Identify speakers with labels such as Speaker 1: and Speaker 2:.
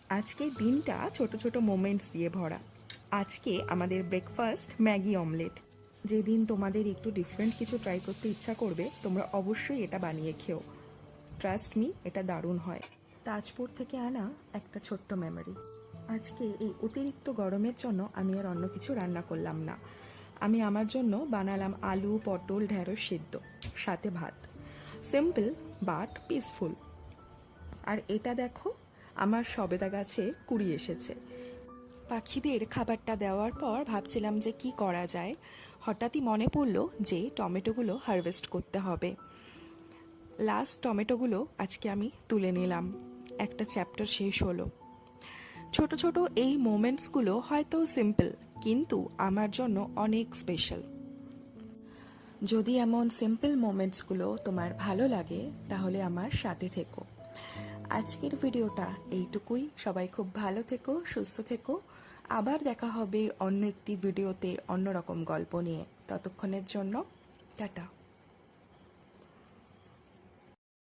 Speaker 1: আজকে দিনটা ছোট ছোট মোমেন্টস দিয়ে ভরা। আজকে আমাদের ব্রেকফাস্ট ম্যাগি অমলেট। যেদিন তোমাদের একটু ডিফারেন্ট কিছু ট্রাই করতে ইচ্ছা করবে, তোমরা অবশ্যই এটা বানিয়ে খেও। ট্রাস্ট মি, এটা দারুণ হয়। তাজপুর থেকে আনা একটা ছোট্ট মেমোরি। আজকে এই অতিরিক্ত গরমের জন্য আমি আর অন্য কিছু রান্না করলাম না। আমি আমার জন্য বানালাম আলু, পটল, ঢেঁড়স সিদ্ধ, সাথে ভাত। Simple but peaceful. আর এটা দেখো, আমার সবেদা গাছে কুড়ি এসেছে। পাখিদের খাবারটা দেওয়ার পর ভাবছিলাম যে কি করা যায়। হঠাৎই মনে পড়লো যে টমেটোগুলো হারভেস্ট করতে হবে। লাস্ট টমেটোগুলো আজকে আমি তুলে নিলাম। একটা চ্যাপ্টার শেষ হলো। ছোট ছোট এই মোমেন্টসগুলো হয়তো সিম্পল, কিন্তু আমার জন্য অনেক স্পেশাল। যদি এমন সিম্পল মোমেন্টসগুলো তোমার ভালো লাগে, তাহলে আমার সাথে থেকো। আজকের ভিডিওটা এইটুকুই। সবাই খুব ভালো থেকো, সুস্থ থেকো। আবার দেখা হবে অন্য একটি ভিডিওতে অন্যরকম গল্প নিয়ে। ততক্ষণের জন্য টাটা।